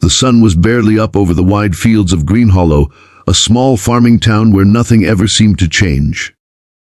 The sun was barely up over the wide fields of Green Hollow, a small farming town where nothing ever seemed to change.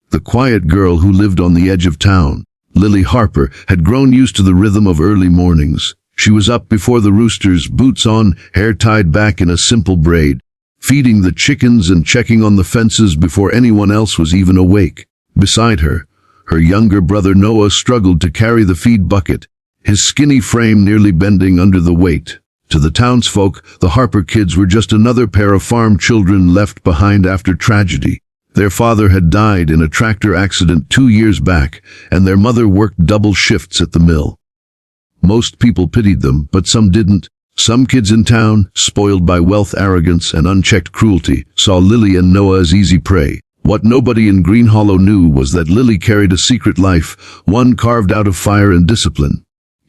The quiet girl who lived on the edge of town, Lily Harper, had grown used to the rhythm of early mornings. She was up before the roosters, boots on, hair tied back in a simple braid, feeding the chickens and checking on the fences before anyone else was even awake. Beside her, her younger brother Noah struggled to carry the feed bucket, his skinny frame nearly bending under the weight. To the townsfolk, the Harper kids were just another pair of farm children left behind after tragedy. Their father had died in a tractor accident 2 years back, and their mother worked double shifts at the mill. Most people pitied them, but some didn't. Some kids in town, spoiled by wealth, arrogance, and unchecked cruelty, saw Lily and Noah as easy prey. What nobody in Green Hollow knew was that Lily carried a secret life, one carved out of fire and discipline.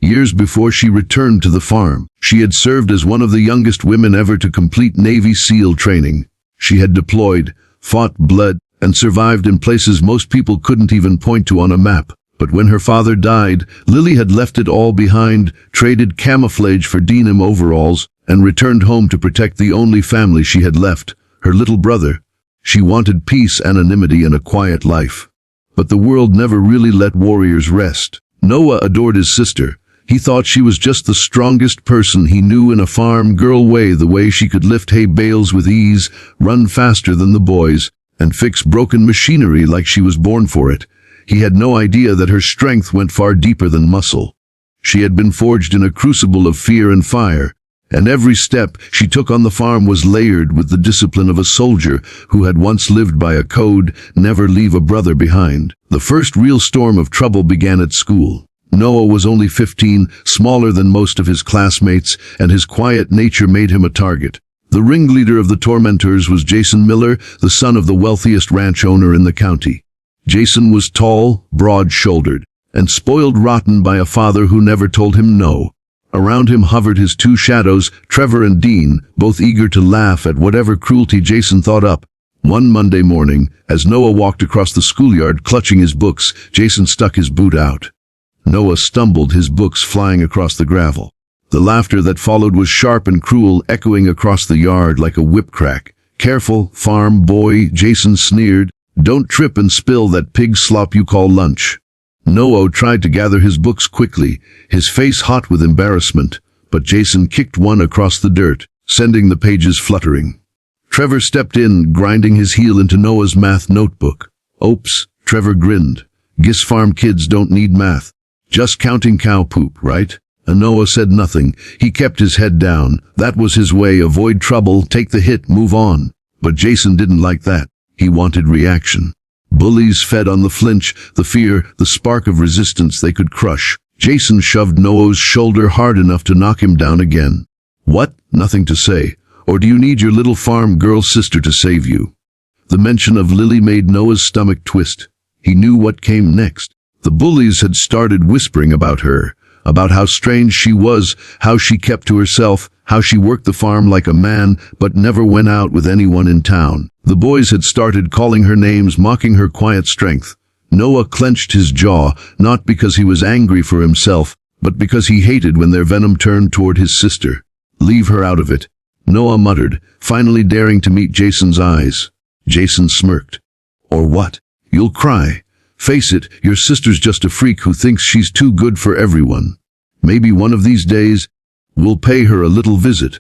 Years before she returned to the farm, she had served as one of the youngest women ever to complete Navy SEAL training. She had deployed, fought, bled, and survived in places most people couldn't even point to on a map. But when her father died, Lily had left it all behind, traded camouflage for denim overalls, and returned home to protect the only family she had left, her little brother. She wanted peace, anonymity, and a quiet life. But the world never really let warriors rest. Noah adored his sister. He thought she was just the strongest person he knew in a farm girl way, the way she could lift hay bales with ease, run faster than the boys, and fix broken machinery like she was born for it. He had no idea that her strength went far deeper than muscle. She had been forged in a crucible of fear and fire, and every step she took on the farm was layered with the discipline of a soldier who had once lived by a code: never leave a brother behind. The first real storm of trouble began at school. Noah was only 15, smaller than most of his classmates, and his quiet nature made him a target. The ringleader of the tormentors was Jason Miller, the son of the wealthiest ranch owner in the county. Jason was tall, broad-shouldered, and spoiled rotten by a father who never told him no. Around him hovered his two shadows, Trevor and Dean, both eager to laugh at whatever cruelty Jason thought up. One Monday morning, as Noah walked across the schoolyard clutching his books, Jason stuck his boot out. Noah stumbled, his books flying across the gravel. The laughter that followed was sharp and cruel, echoing across the yard like a whip crack. "Careful, farm boy," Jason sneered. "Don't trip and spill that pig slop you call lunch." Noah tried to gather his books quickly, his face hot with embarrassment, but Jason kicked one across the dirt, sending the pages fluttering. Trevor stepped in, grinding his heel into Noah's math notebook. "Oops," Trevor grinned. "Guess farm kids don't need math. Just counting cow poop, right?" And Noah said nothing. He kept his head down. That was his way: avoid trouble, take the hit, move on. But Jason didn't like that. He wanted reaction. Bullies fed on the flinch, the fear, the spark of resistance they could crush. Jason shoved Noah's shoulder hard enough to knock him down again. "What? Nothing to say? Or do you need your little farm girl sister to save you?" The mention of Lily made Noah's stomach twist. He knew what came next. The bullies had started whispering about her, about how strange she was, how she kept to herself, how she worked the farm like a man, but never went out with anyone in town. The boys had started calling her names, mocking her quiet strength. Noah clenched his jaw, not because he was angry for himself, but because he hated when their venom turned toward his sister. "Leave her out of it," Noah muttered, finally daring to meet Jason's eyes. Jason smirked. "Or what? You'll cry. Face it, your sister's just a freak who thinks she's too good for everyone. Maybe one of these days, we'll pay her a little visit."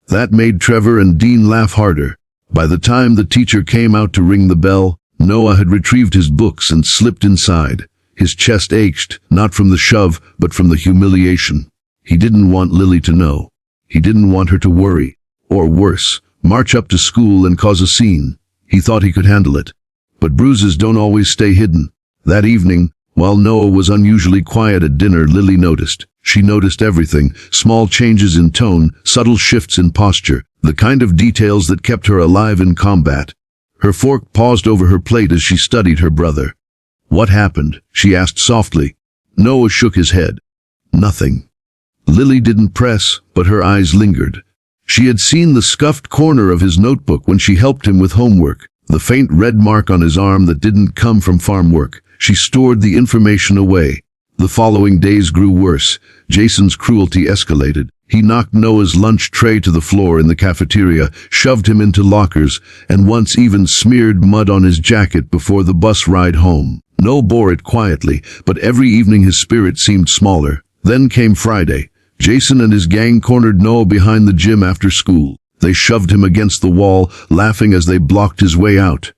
That made Trevor and Dean laugh harder. By the time the teacher came out to ring the bell, Noah had retrieved his books and slipped inside. His chest ached, not from the shove, but from the humiliation. He didn't want Lily to know. He didn't want her to worry, or worse, march up to school and cause a scene. He thought he could handle it. But bruises don't always stay hidden. That evening, while Noah was unusually quiet at dinner, Lily noticed. She noticed everything: small changes in tone, subtle shifts in posture, the kind of details that kept her alive in combat. Her fork paused over her plate as she studied her brother. "What happened?" she asked softly. Noah shook his head. "Nothing." Lily didn't press, but her eyes lingered. She had seen the scuffed corner of his notebook when she helped him with homework, the faint red mark on his arm that didn't come from farm work. She stored the information away. The following days grew worse. Jason's cruelty escalated. He knocked Noah's lunch tray to the floor in the cafeteria, shoved him into lockers, and once even smeared mud on his jacket before the bus ride home. Noah bore it quietly, but every evening his spirit seemed smaller. Then came Friday. Jason and his gang cornered Noah behind the gym after school. They shoved him against the wall, laughing as they blocked his way out.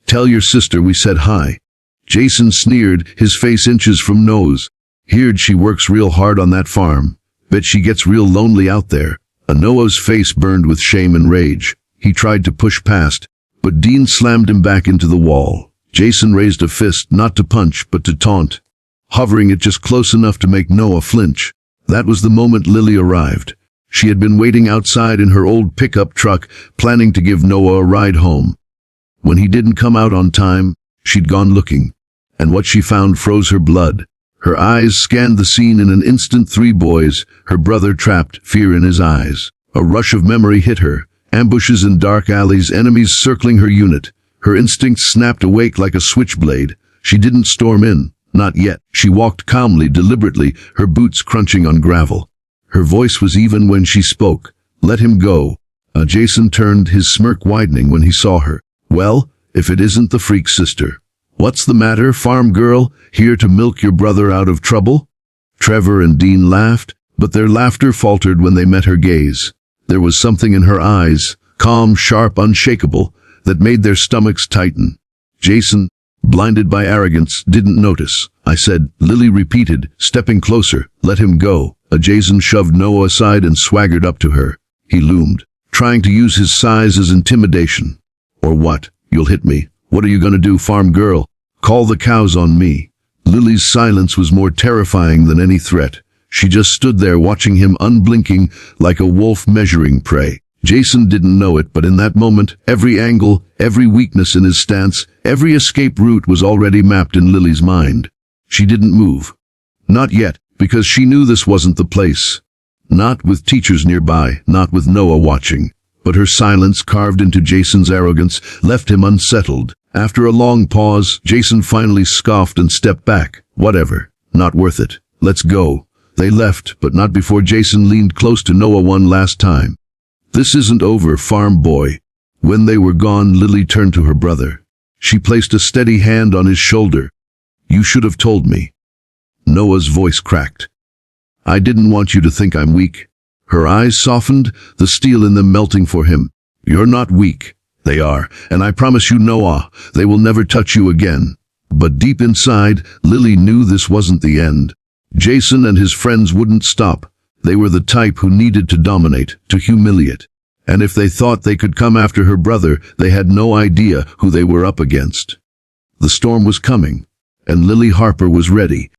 "Tell your sister we said hi." Jason sneered, his face inches from Noah's. "Heard she works real hard on that farm. Bet she gets real lonely out there." Noah's face burned with shame and rage. He tried to push past, but Dean slammed him back into the wall. Jason raised a fist, not to punch, but to taunt, hovering it just close enough to make Noah flinch. That was the moment Lily arrived. She had been waiting outside in her old pickup truck, planning to give Noah a ride home. When he didn't come out on time, she'd gone looking, and what she found froze her blood. Her eyes scanned the scene in an instant. 3 boys, her brother trapped, fear in his eyes. A rush of memory hit her. Ambushes in dark alleys, enemies circling her unit. Her instincts snapped awake like a switchblade. She didn't storm in. Not yet. She walked calmly, deliberately, her boots crunching on gravel. Her voice was even when she spoke. "Let him go." Jason turned, his smirk widening when he saw her. "Well, if it isn't the freak sister. What's the matter, farm girl? Here to milk your brother out of trouble?" Trevor and Dean laughed, but their laughter faltered when they met her gaze. There was something in her eyes, calm, sharp, unshakable, that made their stomachs tighten. Jason, blinded by arrogance, didn't notice. "I said," Lily repeated, stepping closer. "Let him go." Jason shoved Noah aside and swaggered up to her. He loomed, trying to use his size as intimidation. "Or what? You'll hit me. What are you gonna do, farm girl? Call the cows on me." Lily's silence was more terrifying than any threat. She just stood there watching him, unblinking, like a wolf measuring prey. Jason didn't know it, but in that moment, every angle, every weakness in his stance, every escape route was already mapped in Lily's mind. She didn't move. Not yet, because she knew this wasn't the place. Not with teachers nearby, not with Noah watching. But her silence, carved into Jason's arrogance, left him unsettled. After a long pause, Jason finally scoffed and stepped back. "Whatever. Not worth it. Let's go." They left, but not before Jason leaned close to Noah one last time. "This isn't over, farm boy." When they were gone, Lily turned to her brother. She placed a steady hand on his shoulder. "You should have told me." Noah's voice cracked. "I didn't want you to think I'm weak." Her eyes softened, the steel in them melting for him. "You're not weak. They are, and I promise you, Noah, they will never touch you again." But deep inside, Lily knew this wasn't the end. Jason and his friends wouldn't stop. They were the type who needed to dominate, to humiliate. And if they thought they could come after her brother, they had no idea who they were up against. The storm was coming, and Lily Harper was ready.